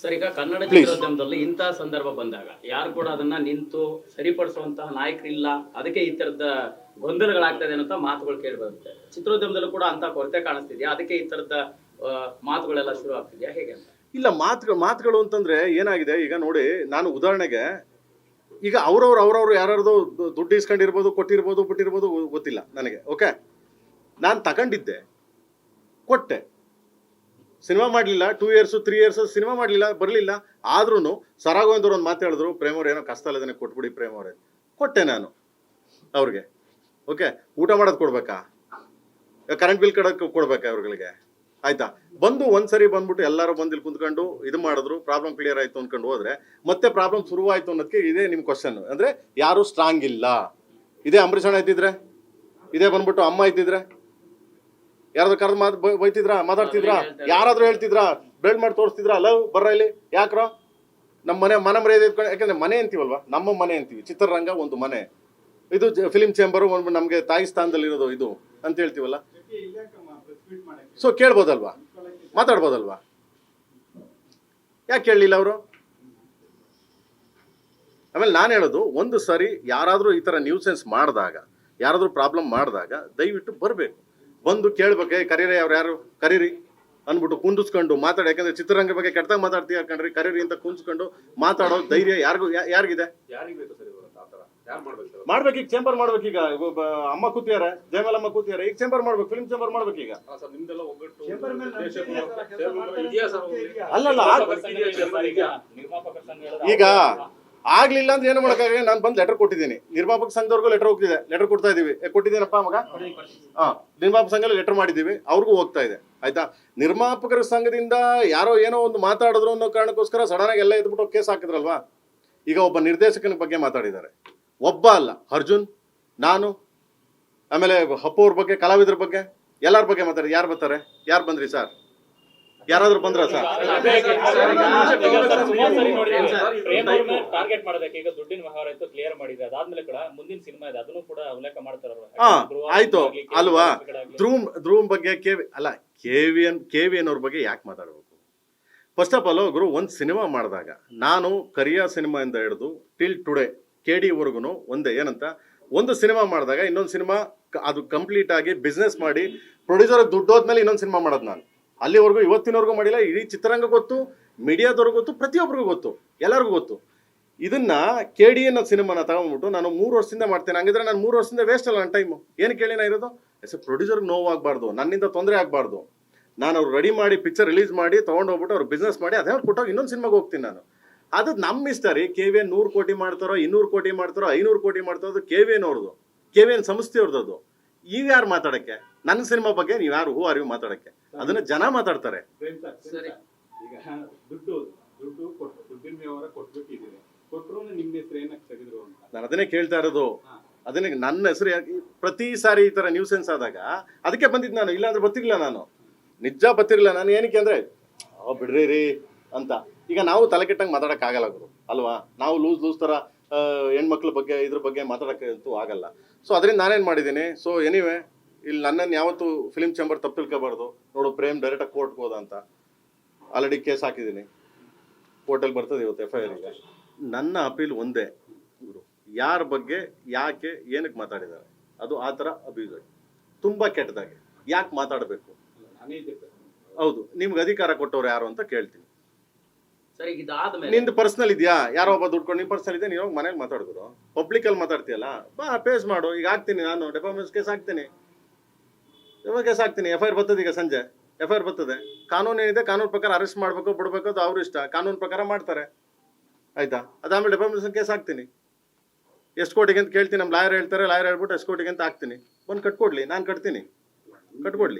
Sir, ಈಗ Kannada Please. ಚಿತ್ರೋದ್ಯಮದಲ್ಲಿ ಇಂತಹ ಸಂದರ್ಭ ಬಂದಾಗ ಯಾರು ಕೂಡ ಅದನ್ನ ನಿಂತು ಸರಿಪಡಿಸುವಂತಹ ನಾಯಕರಿಲ್ಲ, ಅದಕ್ಕೆ ಈ ತರದ ಗೊಂದಲಗಳಾಗ್ತದೆ ಅನ್ನೋ ಮಾತುಗಳು ಕೇಳಿ ಬರುತ್ತೆ. ಚಿತ್ರೋದ್ಯಮದಲ್ಲೂ ಕೂಡ ಅಂತ ಕೊರತೆ ಕಾಣಿಸ್ತಿದ್ಯಾ, ಅದಕ್ಕೆ ಈ ತರದ ಮಾತುಗಳೆಲ್ಲ ಶುರು ಆಗ್ತಿದ್ಯಾ, ಹೇಗೆ ಅಂತ? ಇಲ್ಲ, ಮಾತುಗಳು ಅಂತಂದ್ರೆ ಏನಾಗಿದೆ ಈಗ ನೋಡಿ, ನಾನು ಉದಾಹರಣೆಗೆ ಈಗ ಅವ್ರವ್ರು ಯಾರ್ಯಾರ್ದು ದುಡ್ಡು ಇಸ್ಕೊಂಡಿರ್ಬೋದು, ಕೊಟ್ಟಿರ್ಬೋದು, ಬಿಟ್ಟಿರ್ಬೋದು, ಗೊತ್ತಿಲ್ಲ ನನಗೆ. ಓಕೆ, ನಾನು ತಗೊಂಡಿದ್ದೆ, ಕೊಟ್ಟೆ, ಸಿನಿಮಾ ಮಾಡಲಿಲ್ಲ, 2 years 3 years ಸಿನಿಮಾ ಮಾಡಲಿಲ್ಲ, ಬರಲಿಲ್ಲ. ಆದ್ರೂ ಸರಾಗೋಂದವ್ರು ಒಂದು ಮಾತು ಹೇಳಿದ್ರು, ಪ್ರೇಮವ್ರು ಏನೋ ಕಷ್ಟ ಅಲ್ಲದೇನೆ ಕೊಟ್ಬಿಡಿ ಪ್ರೇಮವ್ರೆ. ಕೊಟ್ಟೆ ನಾನು ಅವ್ರಿಗೆ. ಓಕೆ, ಊಟ ಮಾಡೋದು ಕೊಡ್ಬೇಕಾ, ಕರೆಂಟ್ ಬಿಲ್ ಕಡಕ್ಕೆ ಕೊಡ್ಬೇಕಾ ಅವ್ರುಗಳಿಗೆ? ಆಯ್ತಾ, ಬಂದು ಒಂದ್ಸರಿ ಬಂದ್ಬಿಟ್ಟು ಎಲ್ಲರೂ ಬಂದು ಇಲ್ಲಿ ಕುಂತ್ಕೊಂಡು ಇದು ಮಾಡಿದ್ರು, ಪ್ರಾಬ್ಲಮ್ ಕ್ಲಿಯರ್ ಆಯ್ತು ಅಂದ್ಕೊಂಡು ಹೋದ್ರೆ ಮತ್ತೆ ಪ್ರಾಬ್ಲಮ್ ಶುರುವಾಯ್ತು ಅನ್ನೋದಕ್ಕೆ ಇದೇ ನಿಮ್ಮ ಕ್ವಶನ್. ಅಂದ್ರೆ ಯಾರು ಸ್ಟ್ರಾಂಗ್ ಇಲ್ಲ. ಇದೇ ಅಂಬರೀಷ್ ಅಣ್ಣ ಇದ್ದಿದ್ರೆ, ಇದೇ ಬಂದ್ಬಿಟ್ಟು ಅಮ್ಮ ಇದ್ದಿದ್ರೆ, ಯಾರಾದ್ರೂ ಕರೆದು ಬೈತಿದ್ರಾ, ಮಾತಾಡ್ತಿದ್ರಾ, ಯಾರಾದ್ರೂ ಹೇಳ್ತಿದ್ರಾ, ಬೆಲ್ಡ್ ಮಾಡಿ ತೋರಿಸ್ತಿದ್ರಾ, ಲವ್ ಬರ್ರ ಇಲ್ಲಿ ಯಾಕ್ರೋ ನಮ್ಮ ಮನೆ ಮರ್ಯಾದೆ ಇಟ್ಕೊಂಡು. ಯಾಕಂದ್ರೆ ಮನೆ ಅಂತೀವಲ್ವಾ, ನಮ್ಮ ಮನೆ ಅಂತೀವಿ. ಚಿತ್ರರಂಗ ಒಂದು ಮನೆ, ಇದು ಫಿಲಿಂ ಚೇಂಬರು ಒಂದು ನಮಗೆ ತಾಯಿ ಸ್ಥಾನದಲ್ಲಿರೋದು ಇದು ಅಂತ ಹೇಳ್ತೀವಲ್ಲ. ಸೊ ಕೇಳ್ಬೋದಲ್ವಾ, ಮಾತಾಡ್ಬೋದಲ್ವಾ, ಯಾಕೆ ಕೇಳಲಿಲ್ಲ ಅವರು? ಆಮೇಲೆ ನಾನು ಹೇಳೋದು, ಒಂದು ಸರಿ ಯಾರಾದರೂ ಈ ಥರ ನ್ಯೂಸೆನ್ಸ್ ಮಾಡಿದಾಗ, ಯಾರಾದರೂ ಪ್ರಾಬ್ಲಮ್ ಮಾಡಿದಾಗ ದಯವಿಟ್ಟು ಬರಬೇಕು, ಬಂದು ಕೇಳ್ಬೇಕೆ, ಕರೀರಿ, ಅವ್ರು ಯಾರು ಕರೀರಿ ಅಂದ್ಬಿಟ್ಟು ಕುಂದಿಸ್ಕೊಂಡು ಮಾತಾಡಿ. ಯಾಕಂದ್ರೆ ಚಿತ್ರರಂಗ ಬಗ್ಗೆ ಕೆಟ್ಟದಾಗ ಮಾತಾಡ್ತೀವಿ ಯಾಕಂಡ್ರಿ, ಕರೀರಿ ಅಂತ ಕುಂದಿಸ್ಕೊಂಡು ಮಾತಾಡೋ ಧೈರ್ಯ ಯಾರಿಗಿದೆ? ಮಾಡ್ಬೇಕು. ಈಗ ಚೇಂಬರ್ ಮಾಡ್ಬೇಕು. ಈಗ ಅಮ್ಮ ಕೂತಿಯಾರೆ, ಜಯಮಾಲಮ್ಮ ಕೂತಿಯಾರೆ, ಈಗ ಚೇಂಬರ್ ಮಾಡ್ಬೇಕು, ಫಿಲ್ಮ್ ಚೇಂಬರ್ ಮಾಡ್ಬೇಕು. ಈಗ ಅಲ್ಲಲ್ಲ, ಈಗ ಆಗ್ಲಿಲ್ಲ ಅಂದ್ರೆ ಏನು ಮಾಡೋಕ್ಕಾಗ, ನಾನು ಬಂದು ಲೆಟರ್ ಕೊಟ್ಟಿದ್ದೀನಿ, ನಿರ್ಮಾಪಕ ಸಂಘದವ್ರಿಗೂ ಲೆಟರ್ ಕೊಡ್ತಾ ಇದೀವಿ. ಕೊಟ್ಟಿದ್ದೀನಪ್ಪ ಮಗ, ನಿರ್ಮಾಪಕ ಸಂಘದಲ್ಲಿ ಲೆಟರ್ ಮಾಡಿದ್ದೀವಿ, ಅವ್ರಿಗೂ ಹೋಗ್ತಾ ಇದೆ. ಆಯ್ತಾ, ನಿರ್ಮಾಪಕರ ಸಂಘದಿಂದ ಯಾರೋ ಏನೋ ಒಂದು ಮಾತಾಡಿದ್ರು ಅನ್ನೋ ಕಾರಣಕ್ಕೋಸ್ಕರ ಸಡನ್ ಆಗಿ ಎಲ್ಲ ಎದ್ಬಿಟ್ಟು ಕೇಸ್ ಹಾಕಿದ್ರಲ್ವಾ. ಈಗ ಒಬ್ಬ ನಿರ್ದೇಶಕನ ಬಗ್ಗೆ ಮಾತಾಡಿದ್ದಾರೆ, ಒಬ್ಬ ಅಲ್ಲ, ಅರ್ಜುನ್, ನಾನು, ಆಮೇಲೆ ಅಪ್ಪು ಅವ್ರ ಬಗ್ಗೆ, ಕಲಾವಿದರ ಬಗ್ಗೆ, ಎಲ್ಲರ ಬಗ್ಗೆ ಮಾತಾಡಿ. ಯಾರು ಬರ್ತಾರೆ? ಯಾರು ಬಂದ್ರಿ ಸರ್? ಯಾರಾದ್ರೂ ಬಂದ್ರ ಸರ್? ಟಾರ್ಗೆಟ್ ಮಾಡಬೇಕು. ಈಗ ದುಡ್ಡಿನ ವ್ಯವಹಾರ ಇತ್ತು, ಕ್ಲಿಯರ್ ಮಾಡಿದ್ರೆ ಅದಾದ್ಮೇಲೆ ಕೂಡ ಮುಂದಿನ ಸಿನಿಮಾ ಇದೆ, ಅದನ್ನು ಕೂಡ ಉಲ್ಲೇಖ ಮಾಡ್ತಾರಲ್ವಾ? ಆಯ್ತು ಅಲ್ವಾ. ಧ್ರುವ್ ಬಗ್ಗೆ ಅಲ್ಲ, KVN ಅವ್ರ ಬಗ್ಗೆ ಯಾಕೆ ಮಾತಾಡ್ಬೇಕು? ಫಸ್ಟ್ ಆಫ್ ಆಲ್ ಗುರು, ಒಂದು ಸಿನಿಮಾ ಮಾಡಿದಾಗ ನಾನು ಕರಿಯಾ ಸಿನಿಮಾ ಇಂದ ಹಿಡಿದು ಟಿಲ್ ಟುಡೇ KD ವರ್ಗುನು ಒಂದೇ, ಏನಂತ, ಒಂದು ಸಿನಿಮಾ ಮಾಡಿದಾಗ ಇನ್ನೊಂದು ಸಿನಿಮಾ ಅದು ಕಂಪ್ಲೀಟ್ ಆಗಿ ಬಿಸ್ನೆಸ್ ಮಾಡಿ ಪ್ರೊಡ್ಯೂಸರ್ ದುಡ್ಡು ಹೋದ್ಮೇಲೆ ಇನ್ನೊಂದು ಸಿನಿಮಾ ಮಾಡೋದು. ನಾನು ಅಲ್ಲಿವರೆಗೂ ಇವತ್ತಿನವರೆಗೂ ಮಾಡಿಲ್ಲ. ಇಡೀ ಚಿತ್ರರಂಗ ಗೊತ್ತು, ಮೀಡಿಯಾದವ್ರಿಗೂ ಗೊತ್ತು, ಪ್ರತಿಯೊಬ್ಬರಿಗೂ ಗೊತ್ತು, ಎಲ್ಲರಿಗೂ ಗೊತ್ತು. ಇದನ್ನ KD ಅನ್ನೋ ಸಿನಿಮಾನ ತಗೊಂಡ್ಬಿಟ್ಟು ನಾನು 3 ವರ್ಷದಿಂದ ಮಾಡ್ತೇನೆ. ಹಂಗಿದ್ರೆ ನಾನು 3 ವರ್ಷದಿಂದ ವೇಸ್ಟ್ ಅಲ್ಲ ನನ್ನ ಟೈಮು. ಏನು ಕೇಳಿ ನಾ ಇರೋದು? ಪ್ರೊಡ್ಯೂಸರ್ಗೆ ನೋವು ಆಗಬಾರ್ದು, ನನ್ನಿಂದ ತೊಂದರೆ ಆಗಬಾರ್ದು. ನಾನು ಅವ್ರು ರೆಡಿ ಮಾಡಿ ಪಿಕ್ಚರ್ ರಿಲೀಸ್ ಮಾಡಿ ತೊಗೊಂಡೋಗ್ಬಿಟ್ಟು ಅವ್ರು ಬಿಸ್ನೆಸ್ ಮಾಡಿ ಅದೇ ಅವ್ರು ಕೊಟ್ಟೋಗಿ ಇನ್ನೊಂದು ಸಿನಿಮಾಗೆ ಹೋಗ್ತೀನಿ ನಾನು. ಅದು ನಮ್ಮ ಇಷ್ಟ ರೀ. KVN 100 ಕೋಟಿ ಮಾಡ್ತಾರೋ, 200 ಕೋಟಿ ಮಾಡ್ತಾರೋ, 500 ಕೋಟಿ ಮಾಡ್ತಾರೋ, ಅದು KVN ಅವ್ರದ್ದು, KVN ಸಂಸ್ಥೆಯವ್ರದ್ದು. ಅದು ಈಗ ಯಾರು ಮಾತಾಡಕ್ಕೆ? ನನ್ನ ಸಿನಿಮಾ ಬಗ್ಗೆ ನೀವು ಯಾರು ಹೂ ಅರಿವು ಮಾತಾಡಕ್ಕೆ? ಅದನ್ನ ಜನ ಮಾತಾಡ್ತಾರೆ. ಈಗ ದುಡ್ಡು ಕೊಟ್ಟು ದುಡ್ಡಿನ ವ್ಯವಹಾರ ಕೊಟ್ಬಿಟ್ಟಿದ್ದೀರಿ, ಕೊಟ್ಟರು ನಿಮ್ಮ ಹೆಸರು ಏನಕ್ಕೆ ತೆಗೆದ್ರು ಅಂತ ನಾನು ಅದನ್ನೇ ಕೇಳ್ತಾ ಇರೋದು. ಅದನ್ನೇ ನನ್ನ ಹೆಸರು ಪ್ರತಿ ಸಾರಿ ಈ ತರ ನ್ಯೂಸೆನ್ಸ್ ಆದಾಗ ಅದಕ್ಕೆ ಬಂದಿದ್ದು ನಾನು. ಇಲ್ಲಾಂದ್ರೆ ಬರ್ತಿರ್ಲಿಲ್ಲ ನಾನು, ನಿಜ ಬರ್ತಿರ್ಲಿಲ್ಲ ನಾನು. ಏನಕ್ಕೆ ಅಂದ್ರೆ ಬಿಡ್ರಿ ರೀ ಅಂತ. ಈಗ ನಾವು ತಲೆ ಕೆಟ್ಟಂಗೆ ಮಾತಾಡೋಕ್ಕಾಗಲ್ಲ ಗುರು, ಅಲ್ವಾ? ನಾವು ಲೂಸ್ ಥರ ಹೆಣ್ಮಕ್ಳ ಬಗ್ಗೆ ಇದ್ರ ಬಗ್ಗೆ ಮಾತಾಡೋಕ್ಕಂತೂ ಆಗಲ್ಲ. ಸೊ ಅದರಿಂದ ನಾನೇನು ಮಾಡಿದ್ದೀನಿ. ಸೊ ಎನಿವೆ, ಇಲ್ಲಿ ನನ್ನನ್ನು ಯಾವತ್ತೂ ಫಿಲ್ಮ್ ಚೇಂಬರ್ ತಪ್ಪು ತಿಳ್ಕೊಬಾರ್ದು. ನೋಡು, ಪ್ರೇಮ್ ಡೈರೆಕ್ಟಾಗಿ ಕೋರ್ಟ್ಗೆ ಹೋದ ಅಂತ ಆಲ್ರೆಡಿ ಕೇಸ್ ಹಾಕಿದ್ದೀನಿ, ಕೋರ್ಟಲ್ಲಿ ಬರ್ತದೆ ಇವತ್ತು FIR. ಈಗ ನನ್ನ ಅಪೀಲ್ ಒಂದೇ ಗುರು, ಯಾರ ಬಗ್ಗೆ ಯಾಕೆ ಏನಕ್ಕೆ ಮಾತಾಡಿದ್ದಾರೆ, ಅದು ಆ ಥರ ಅಬ್ಯೂಸ್ ಆಗಿ ತುಂಬ ಕೆಟ್ಟದಾಗಿ ಯಾಕೆ ಮಾತಾಡಬೇಕು? ಹೌದು, ನಿಮ್ಗೆ ಅಧಿಕಾರ ಕೊಟ್ಟವ್ರು ಯಾರು ಅಂತ ಕೇಳ್ತೀನಿ. ಸರಿ, ಇದಾದ್ಮೇಲೆ ನಿಂದು ಪರ್ಸನಲ್ ಇದೆಯಾ? ಯಾರೋ ಒಬ್ಬ ದುಡ್ಕೊಂಡು ನಿಮ್ಮ ಪರ್ಸನಲ್ ಇದೆ, ನೀನು ಮನೇಲಿ ಮಾತಾಡಿದ್ರು, ಪಬ್ಲಿಕಲ್ಲಿ ಮಾತಾಡ್ತೀಯಲ್ಲ, ಬಾ ಪೇಸ್ ಮಾಡು. ಈಗ ಹಾಕ್ತೀನಿ ನಾನು, ಡೆಫಾಮೆನ್ಸ್ ಕೇಸ್ ಹಾಕ್ತೀನಿ, ಕೇಸ್ ಹಾಕ್ತೀನಿ. FIR ಬರ್ತದೆ, ಈಗ ಸಂಜೆ FIR ಬರ್ತದೆ. ಕಾನೂನು ಏನಿದೆ, ಕಾನೂನು ಪ್ರಕಾರ ಅರೆಸ್ಟ್ ಮಾಡಬೇಕು ಬಿಡಬೇಕು, ಅದು ಅವ್ರ ಇಷ್ಟ, ಕಾನೂನು ಪ್ರಕಾರ ಮಾಡ್ತಾರೆ. ಆಯ್ತಾ? ಅದಾದ್ಮೇಲೆ ಡೆಫಾಮೇಷನ್ ಕೇಸ್ ಹಾಕ್ತೀನಿ. ಎಷ್ಟು ಕೋಟಿಗೆ ಅಂತ ಕೇಳ್ತೀನಿ, ನಮ್ಮ ಲಾಯರ್ ಹೇಳ್ತಾರೆ, ಲಾಯರ್ ಹೇಳ್ಬಿಟ್ಟು ಎಷ್ಟು ಕೋಟಿಗೆ ಅಂತ ಹಾಕ್ತೀನಿ. ಬಂದು ಕಟ್ಕೊಡ್ಲಿ, ನಾನು ಕಟ್ತೀನಿ, ಕಟ್ಕೊಡ್ಲಿ.